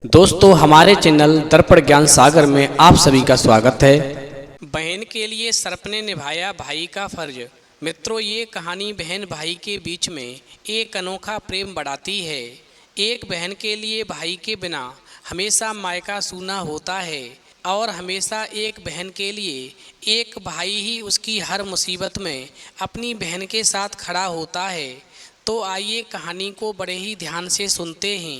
दोस्तों हमारे चैनल दर्पण ज्ञान सागर में आप सभी का स्वागत है। बहन के लिए सर्प ने निभाया भाई का फर्ज। मित्रों, ये कहानी बहन भाई के बीच में एक अनोखा प्रेम बढ़ाती है। एक बहन के लिए भाई के बिना हमेशा मायका सूना होता है और हमेशा एक बहन के लिए एक भाई ही उसकी हर मुसीबत में अपनी बहन के साथ खड़ा होता है। तो आइए कहानी को बड़े ही ध्यान से सुनते हैं।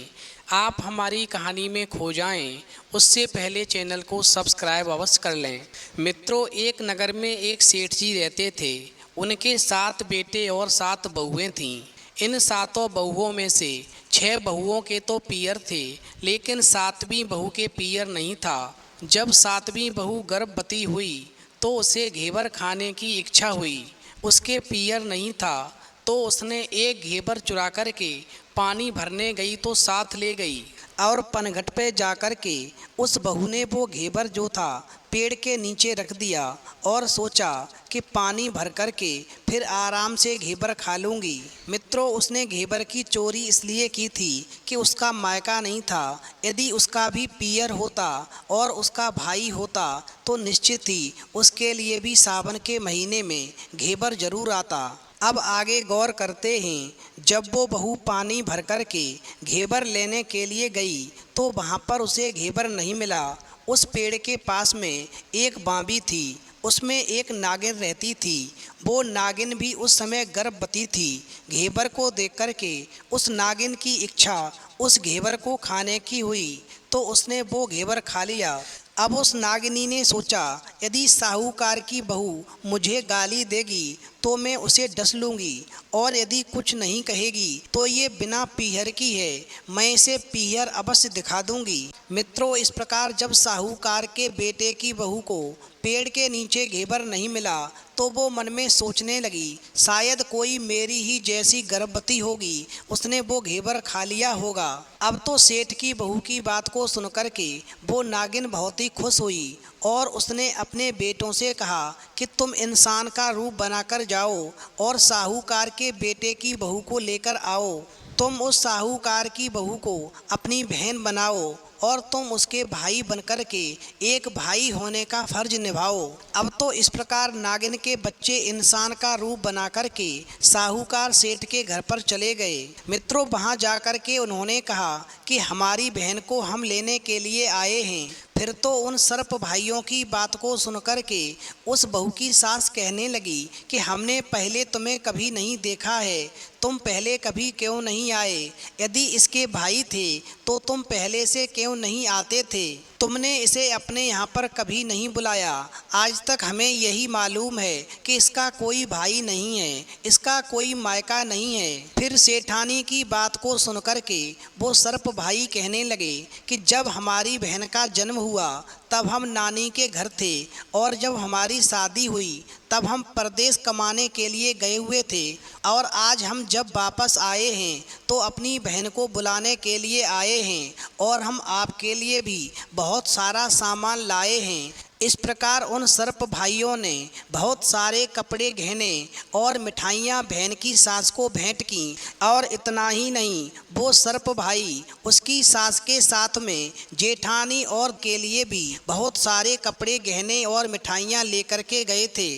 आप हमारी कहानी में खो जाएं, उससे पहले चैनल को सब्सक्राइब अवश्य कर लें। मित्रों, एक नगर में एक सेठ जी रहते थे। उनके 7 बेटे और 7 बहुएं थीं। इन 7 बहुओं में से 6 बहुओं के तो पियर थे, लेकिन 7वीं बहू के पियर नहीं था। जब 7वीं बहू गर्भवती हुई तो उसे घेवर खाने की इच्छा हुई। उसके पियर नहीं था तो उसने एक घेवर चुरा कर के पानी भरने गई तो साथ ले गई और पनघट पे जाकर के उस बहू ने वो घेवर जो था पेड़ के नीचे रख दिया और सोचा कि पानी भर कर के फिर आराम से घेवर खा लूँगी। मित्रों, उसने घेवर की चोरी इसलिए की थी कि उसका मायका नहीं था। यदि उसका भी पियर होता और उसका भाई होता तो निश्चित ही उसके लिए भी सावन के महीने में घेवर जरूर आता। अब आगे गौर करते हैं। जब वो बहू पानी भर कर के घेवर लेने के लिए गई तो वहाँ पर उसे घेवर नहीं मिला। उस पेड़ के पास में एक बांबी थी, उसमें एक नागिन रहती थी। वो नागिन भी उस समय गर्भवती थी। घेवर को देख कर के उस नागिन की इच्छा उस घेवर को खाने की हुई तो उसने वो घेवर खा लिया। अब उस नागिनी ने सोचा, यदि साहूकार की बहू मुझे गाली देगी तो मैं उसे डस लूँगी और यदि कुछ नहीं कहेगी तो ये बिना पीहर की है, मैं इसे पीहर अवश्य दिखा दूँगी। मित्रों, इस प्रकार जब साहूकार के बेटे की बहू को पेड़ के नीचे घेवर नहीं मिला तो वो मन में सोचने लगी, शायद कोई मेरी ही जैसी गर्भवती होगी, उसने वो घेवर खा लिया होगा। अब तो सेठ की बहू की बात को सुनकर के वो नागिन बहुत ही खुश हुई और उसने अपने बेटों से कहा कि तुम इंसान का रूप बनाकर जाओ और साहूकार के बेटे की बहू को लेकर आओ। तुम उस साहूकार की बहू को अपनी बहन बनाओ और तुम उसके भाई बनकर के एक भाई होने का फर्ज निभाओ। अब तो इस प्रकार नागिन के बच्चे इंसान का रूप बना कर के साहूकार सेठ के घर पर चले गए। मित्रों, वहां जाकर के उन्होंने कहा कि हमारी बहन को हम लेने के लिए आए हैं। फिर तो उन सर्प भाइयों की बात को सुनकर के उस बहू की सास कहने लगी कि हमने पहले तुम्हें कभी नहीं देखा है, तुम पहले कभी क्यों नहीं आए? यदि इसके भाई थे तो तुम पहले से क्यों नहीं आते थे? तुमने इसे अपने यहाँ पर कभी नहीं बुलाया। आज तक हमें यही मालूम है कि इसका कोई भाई नहीं है, इसका कोई मायका नहीं है। फिर सेठानी की बात को सुनकर के वो सर्प भाई कहने लगे कि जब हमारी बहन का जन्म हुआ तब हम नानी के घर थे और जब हमारी शादी हुई तब हम परदेश कमाने के लिए गए हुए थे और आज हम जब वापस आए हैं तो अपनी बहन को बुलाने के लिए आए हैं और हम आपके लिए भी बहुत सारा सामान लाए हैं। इस प्रकार उन सर्प भाइयों ने बहुत सारे कपड़े गहने और मिठाइयाँ बहन की सास को भेंट की और इतना ही नहीं, वो सर्प भाई उसकी सास के साथ में जेठानी और के लिए भी बहुत सारे कपड़े गहने और मिठाइयाँ लेकर के गए थे।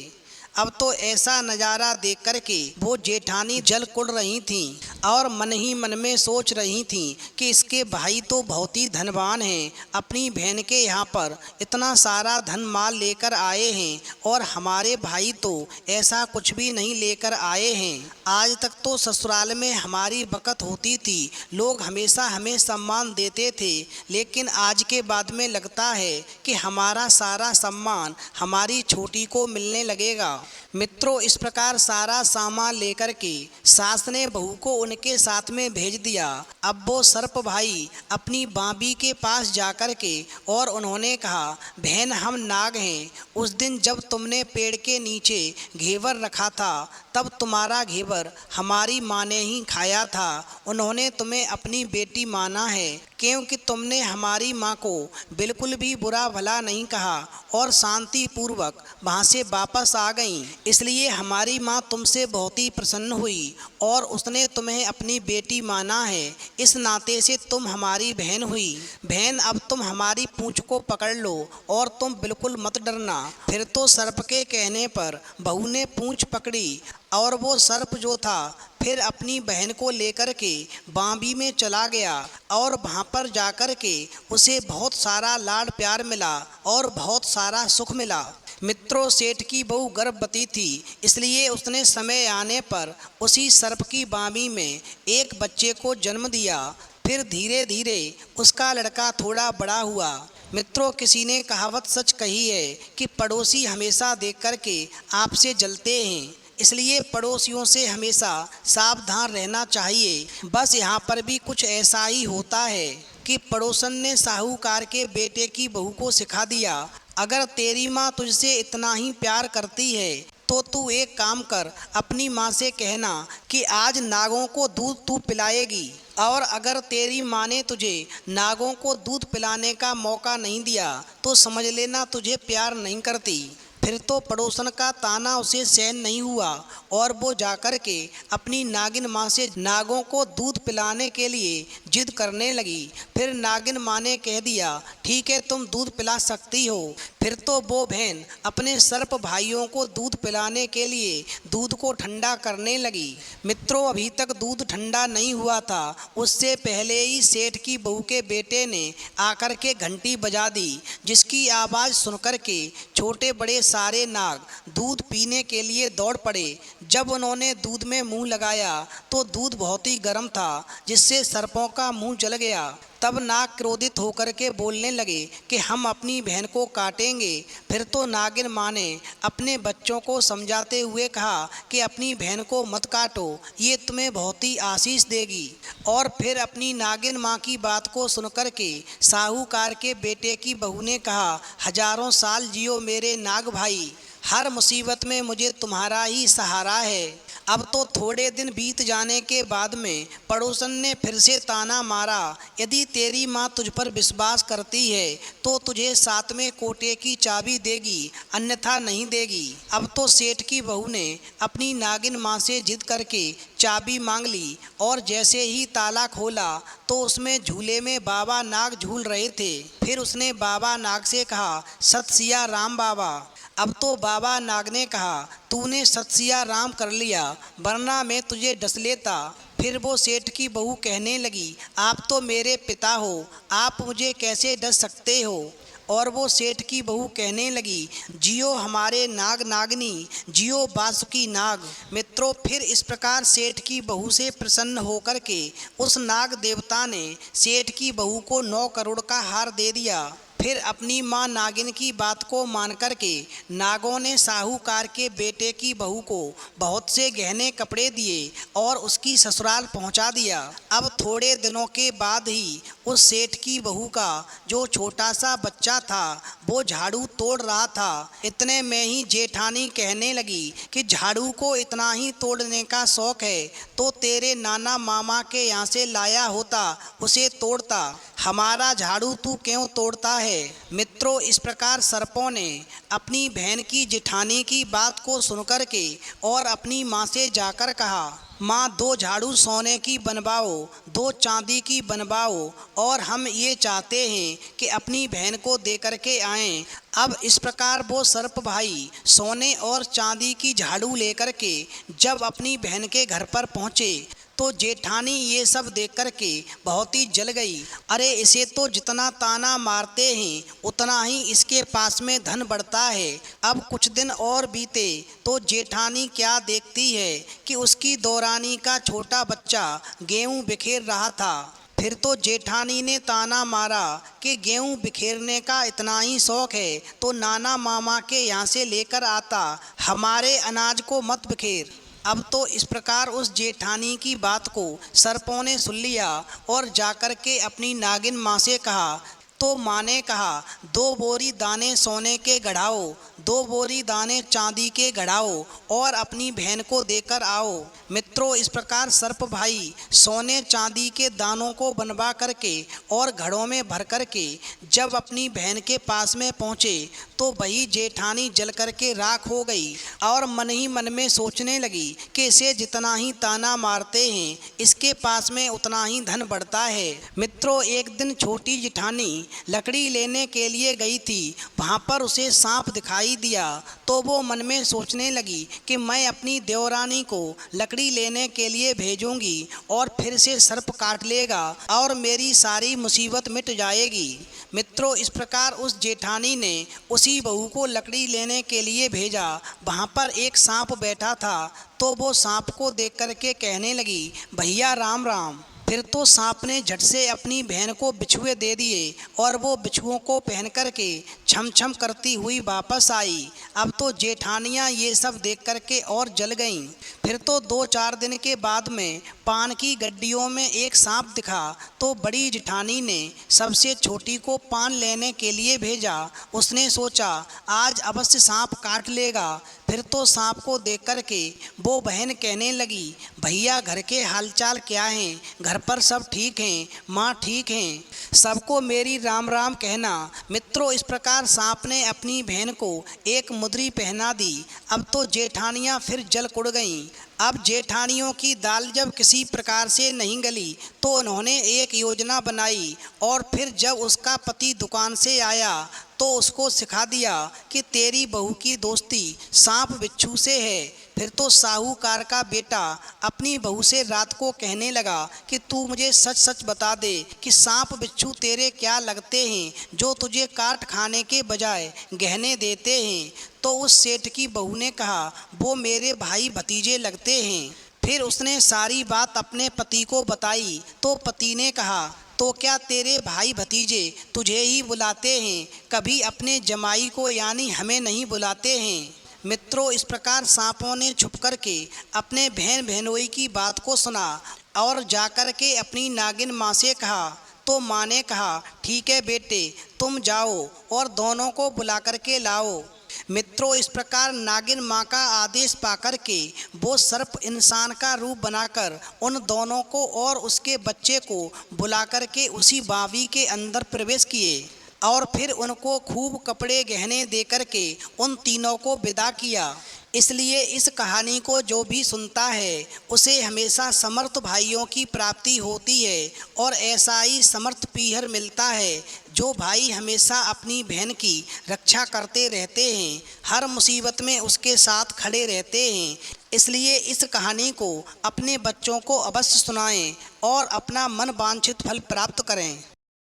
अब तो ऐसा नज़ारा देख कर के वो जेठानी जल कुड़ रही थीं और मन ही मन में सोच रही थीं कि इसके भाई तो बहुत ही धनवान हैं, अपनी बहन के यहाँ पर इतना सारा धन माल लेकर आए हैं और हमारे भाई तो ऐसा कुछ भी नहीं लेकर आए हैं। आज तक तो ससुराल में हमारी बरकत होती थी, लोग हमेशा हमें सम्मान देते थे, लेकिन आज के बाद में लगता है कि हमारा सारा सम्मान हमारी छोटी को मिलने लगेगा। मित्रों, इस प्रकार सारा सामान लेकर के सास ने बहू को उनके साथ में भेज दिया। अब वो सर्प भाई अपनी बांबी के पास जाकर के और उन्होंने कहा, बहन हम नाग हैं, उस दिन जब तुमने पेड़ के नीचे घेवर रखा था तब तुम्हारा घेवर हमारी माँ ने ही खाया था। उन्होंने तुम्हें अपनी बेटी माना है क्योंकि तुमने हमारी माँ को बिल्कुल भी बुरा भला नहीं कहा और शांति पूर्वक वहाँ से वापस आ गईं। इसलिए हमारी माँ तुमसे बहुत ही प्रसन्न हुई और उसने तुम्हें अपनी बेटी माना है। इस नाते से तुम हमारी बहन हुई। बहन, अब तुम हमारी पूँछ को पकड़ लो और तुम बिल्कुल मत डरना। फिर तो सर्प के कहने पर बहू ने पूँछ पकड़ी और वो सर्प जो था फिर अपनी बहन को लेकर के बांबी में चला गया और वहाँ पर जाकर के उसे बहुत सारा लाड प्यार मिला और बहुत सारा सुख मिला। मित्रों, सेठ की बहू गर्भवती थी, इसलिए उसने समय आने पर उसी सर्प की बांबी में एक बच्चे को जन्म दिया। फिर धीरे धीरे उसका लड़का थोड़ा बड़ा हुआ। मित्रों, किसी ने कहावत सच कही है कि पड़ोसी हमेशा देख कर के आपसे जलते हैं, इसलिए पड़ोसियों से हमेशा सावधान रहना चाहिए। बस यहाँ पर भी कुछ ऐसा ही होता है कि पड़ोसन ने साहूकार के बेटे की बहू को सिखा दिया, अगर तेरी माँ तुझसे इतना ही प्यार करती है तो तू एक काम कर, अपनी माँ से कहना कि आज नागों को दूध तू पिलाएगी, और अगर तेरी माँ ने तुझे नागों को दूध पिलाने का मौका नहीं दिया तो समझ लेना तुझे प्यार नहीं करती। फिर तो पड़ोसन का ताना उसे सहन नहीं हुआ और वो जाकर के अपनी नागिन माँ से नागों को दूध पिलाने के लिए जिद करने लगी। फिर नागिन माँ ने कह दिया, ठीक है, तुम दूध पिला सकती हो। फिर तो वो बहन अपने सर्प भाइयों को दूध पिलाने के लिए दूध को ठंडा करने लगी। मित्रों, अभी तक दूध ठंडा नहीं हुआ था, उससे पहले ही सेठ की बहू के बेटे ने आकर के घंटी बजा दी, जिसकी आवाज़ सुनकर के छोटे बड़े सारे नाग दूध पीने के लिए दौड़ पड़े। जब उन्होंने दूध में मुंह लगाया तो दूध बहुत ही गर्म था, जिससे सर्पों का मुंह जल गया। तब नाग क्रोधित होकर के बोलने लगे कि हम अपनी बहन को काटेंगे। फिर तो नागिन माँ ने अपने बच्चों को समझाते हुए कहा कि अपनी बहन को मत काटो, ये तुम्हें बहुत ही आशीष देगी। और फिर अपनी नागिन माँ की बात को सुनकर के साहूकार के बेटे की बहू ने कहा, हजारों साल जियो मेरे नाग भाई, हर मुसीबत में मुझे तुम्हारा ही सहारा है। अब तो थोड़े दिन बीत जाने के बाद में पड़ोसन ने फिर से ताना मारा, यदि तेरी माँ तुझ पर विश्वास करती है तो तुझे 7वें कोटे की चाबी देगी, अन्यथा नहीं देगी। अब तो सेठ की बहू ने अपनी नागिन माँ से जिद करके चाबी मांग ली और जैसे ही ताला खोला तो उसमें झूले में बाबा नाग झूल रहे थे। फिर उसने बाबा नाग से कहा, सत सिया राम बाबा। अब तो बाबा नाग ने कहा, तूने सत सिया राम कर लिया, वरना मैं तुझे डस लेता। फिर वो सेठ की बहू कहने लगी, आप तो मेरे पिता हो, आप मुझे कैसे डस सकते हो। और वो सेठ की बहू कहने लगी, जियो हमारे नाग नागनी, जियो बासुकी नाग। मित्रों, फिर इस प्रकार सेठ की बहू से प्रसन्न होकर के उस नाग देवता ने सेठ की बहू को 9 करोड़ का हार दे दिया। फिर अपनी माँ नागिन की बात को मान कर के नागों ने साहूकार के बेटे की बहू को बहुत से गहने कपड़े दिए और उसकी ससुराल पहुंचा दिया। अब थोड़े दिनों के बाद ही उस सेठ की बहू का जो छोटा सा बच्चा था वो झाड़ू तोड़ रहा था। इतने में ही जेठानी कहने लगी कि झाड़ू को इतना ही तोड़ने का शौक है तो तेरे नाना मामा के यहाँ से लाया होता, उसे तोड़ता, हमारा झाड़ू तू क्यों तोड़ता है। मित्रों, इस प्रकार सर्पों ने अपनी बहन की जेठानी की बात को सुनकर के और अपनी माँ से जाकर कहा, माँ 2 झाड़ू सोने की बनवाओ, 2 चांदी की बनवाओ, और हम ये चाहते हैं कि अपनी बहन को दे कर के आएँ। अब इस प्रकार वो सर्प भाई सोने और चांदी की झाड़ू लेकर के जब अपनी बहन के घर पर पहुँचे तो जेठानी ये सब देख कर के बहुत ही जल गई। अरे, इसे तो जितना ताना मारते हैं उतना ही इसके पास में धन बढ़ता है। अब कुछ दिन और बीते तो जेठानी क्या देखती है कि उसकी दौरानी का छोटा बच्चा गेहूं बिखेर रहा था। फिर तो जेठानी ने ताना मारा कि गेहूं बिखेरने का इतना ही शौक है तो नाना मामा के यहाँ से लेकर आता, हमारे अनाज को मत बिखेर। अब तो इस प्रकार उस जेठानी की बात को सर्पों ने सुन लिया और जाकर के अपनी नागिन माँ से कहा। तो माँ ने कहा, 2 बोरी दाने सोने के गढ़ाओ, 2 बोरी दाने चांदी के गढ़ाओ और अपनी बहन को देकर आओ। मित्रों, इस प्रकार सर्प भाई सोने चांदी के दानों को बनवा करके और घड़ों में भर करके जब अपनी बहन के पास में पहुँचे तो वही जेठानी जल करके राख हो गई और मन ही मन में सोचने लगी कि इसे जितना ही ताना मारते हैं इसके पास में उतना ही धन बढ़ता है। मित्रों, एक दिन छोटी जेठानी लकड़ी लेने के लिए गई थी। वहाँ पर उसे सांप दिखाई दिया तो वो मन में सोचने लगी कि मैं अपनी देवरानी को लकड़ी लेने के लिए भेजूंगी और फिर से सर्प काट लेगा और मेरी सारी मुसीबत मिट जाएगी। मित्रों, इस प्रकार उस जेठानी ने उसी बहू को लकड़ी लेने के लिए भेजा। वहाँ पर एक सांप बैठा था तो वो सांप को देख करके कहने लगी, भैया राम राम। फिर तो सांप ने झट से अपनी बहन को बिछुए दे दिए और वो बिछुओं को पहन करके छम छम करती हुई वापस आई। अब तो जेठानियाँ ये सब देख करके और जल गईं। फिर तो 2-4 दिन के बाद में पान की गड्डियों में एक सांप दिखा तो बड़ी जेठानी ने सबसे छोटी को पान लेने के लिए भेजा। उसने सोचा आज अवश्य सांप काट लेगा। फिर तो सांप को देख करके वो बहन कहने लगी, भैया घर के हालचाल क्या हैं? घर पर सब ठीक हैं? माँ ठीक हैं? सबको मेरी राम राम कहना। मित्रों, इस प्रकार सांप ने अपनी बहन को एक मुद्री पहना दी। अब तो जेठानियाँ फिर जल कुड़ गईं। अब जेठानियों की दाल जब किसी प्रकार से नहीं गली तो उन्होंने एक योजना बनाई और फिर जब उसका पति दुकान से आया तो उसको सिखा दिया कि तेरी बहू की दोस्ती सांप बिच्छू से है। फिर तो साहूकार का बेटा अपनी बहू से रात को कहने लगा कि तू मुझे सच सच बता दे कि सांप बिच्छू तेरे क्या लगते हैं जो तुझे काट खाने के बजाय गहने देते हैं। तो उस सेठ की बहू ने कहा, वो मेरे भाई भतीजे लगते हैं। फिर उसने सारी बात अपने पति को बताई तो पति ने कहा, तो क्या तेरे भाई भतीजे तुझे ही बुलाते हैं, कभी अपने जमाई को यानी हमें नहीं बुलाते हैं? मित्रों, इस प्रकार सांपों ने छुप करके अपने बहन बहनोई की बात को सुना और जाकर के अपनी नागिन माँ से कहा। तो माँ ने कहा, ठीक है बेटे, तुम जाओ और दोनों को बुला करके लाओ। मित्रों, इस प्रकार नागिन माँ का आदेश पाकर के वो सर्प इंसान का रूप बनाकर उन दोनों को और उसके बच्चे को बुला करके उसी बावी के अंदर प्रवेश किए और फिर उनको खूब कपड़े गहने दे करके उन तीनों को विदा किया। इसलिए इस कहानी को जो भी सुनता है उसे हमेशा समर्थ भाइयों की प्राप्ति होती है और ऐसा ही समर्थ पीहर मिलता है जो भाई हमेशा अपनी बहन की रक्षा करते रहते हैं, हर मुसीबत में उसके साथ खड़े रहते हैं। इसलिए इस कहानी को अपने बच्चों को अवश्य सुनाएं और अपना मन वांछित फल प्राप्त करें।